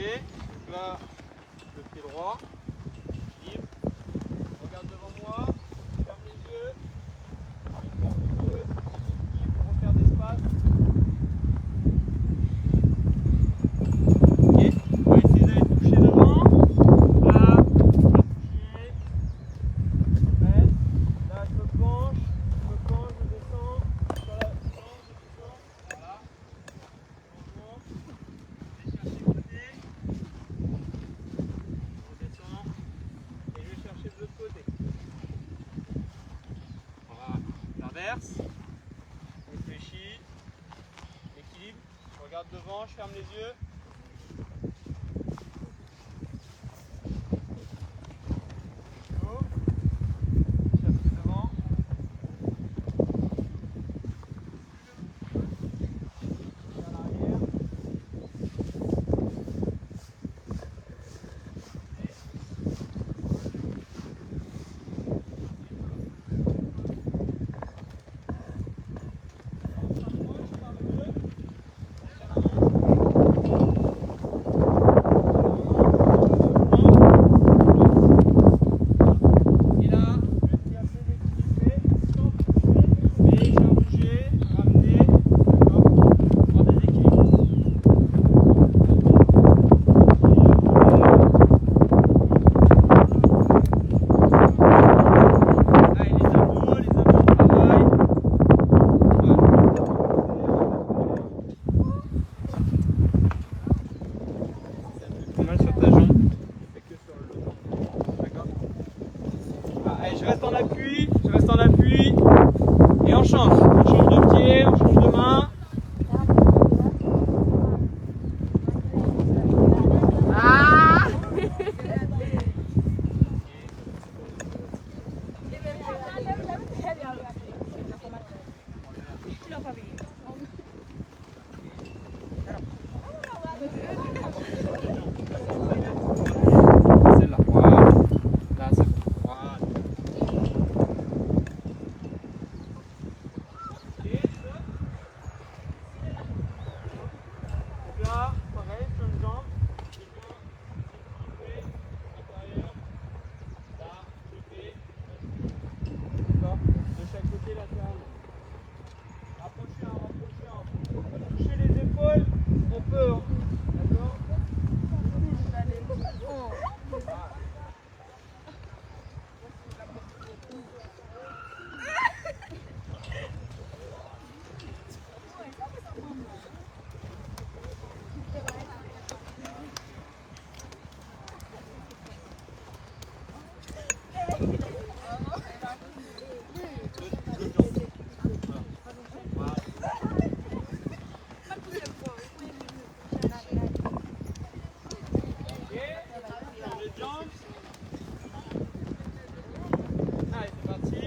Là, le pied droit, libre, regarde devant moi, ferme les yeux, libre, refaire d'espace. Ok, on va essayer d'aller toucher devant. Là, toucher. Reste. Là, je me penche, je descends. Sur la planche, je descends. Voilà. Changement. Je vais chercher le côté. De l'autre côté. Voilà, j'inverse, réfléchis, équilibre, je regarde devant, je ferme les yeux. Go. Je cherche devant. Vers l'arrière. Mal sur ta jambe, et que sur le dos. D'accord. Allez, je reste en appui, et on change. On change de pied, on change de main. Ah. C'est là, voilà. Là, c'est bon. Voilà. Là, pareil, sur une jambe. Là, je fais. D'accord. De chaque côté latéral. Rapprochez un. On peut toucher les épaules. On peut. D'accord. Allez, c'est parti.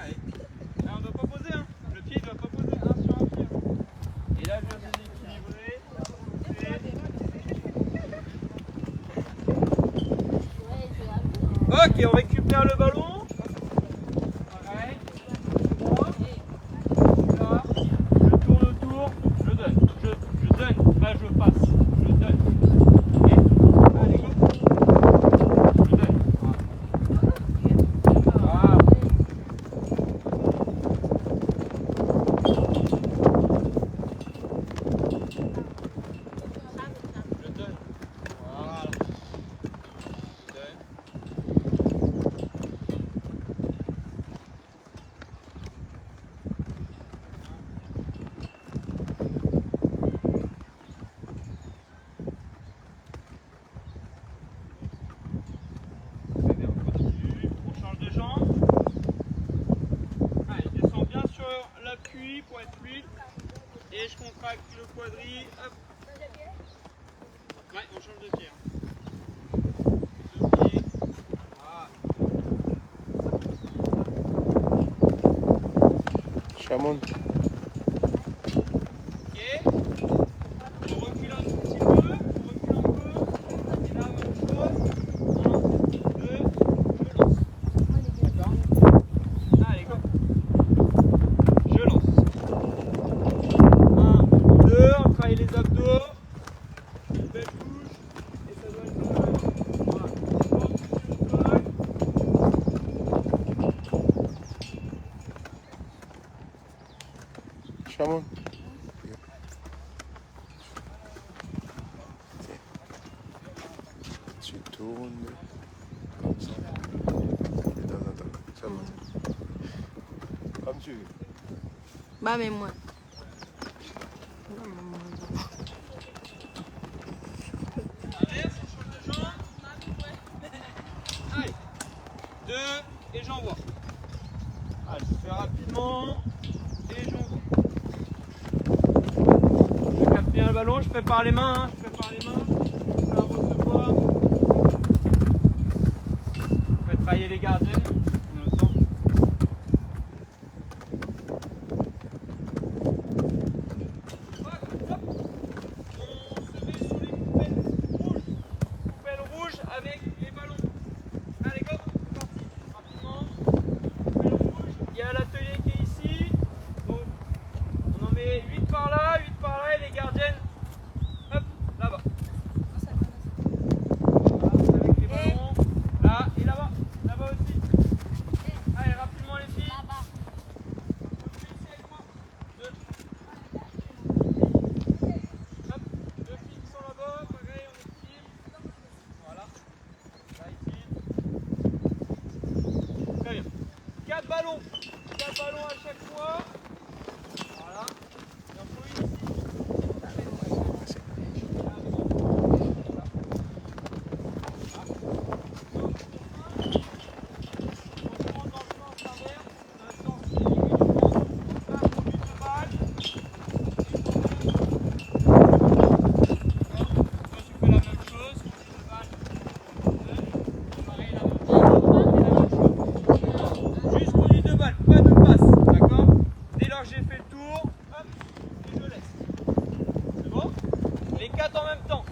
Allez. Là, on ne doit pas poser, hein. Le pied ne doit pas poser un sur un pied. Et là, je viens déséquilibrer. Ok, on récupère le ballon. Pareil. Là, je tourne autour, je donne. Je donne, pas je passe. Je donne. Ok. Allez, go. Je donne. Voilà. Je donne. Voilà. Je donne. Très bien, on continue. On change de jambe. Allez, je descends bien sur l'appui pour être fluide. Et je contracte le quadri. Hop. Ouais, on change de pied. Deux pieds. Voilà. Chamon. Ok. On recule un tout petit peu. On recule un peu. Et là, même chose. 1, 2, je lance. D'accord. Allez, go. Je lance. 1, 2, on travaille les tourne. Comme ça. Et dans un temps, ça va. Comme tu veux. Bah, mais moi. Allez, on change de jambe. Allez, 2 et j'envoie. Allez, je fais rapidement et j'envoie. Je capte bien le ballon, je prépare les mains, hein, je prépare les mains. Je fais un recevoir. Je fais travailler les gardiens. On le sent. Avec les ballons. Allez, go, c'est parti. Rapidement. Ballon rouge. Il y a l'atelier qui est ici. Donc, on en met 8 par là et les gardiennes, hop, là-bas. Avec les ballons. Là et là-bas. Là-bas aussi. Allez, rapidement les filles. Ici avec moi. 2. Hop, 2 filles qui sont là-bas. Pareil, on est team. Voilà. Là, ici. Très bien. 4 ballons. 4 ballons à chaque fois. Voilà. Et on peut ici. J'ai fait le tour, hop, et je laisse. C'est bon? Les 4 en même temps.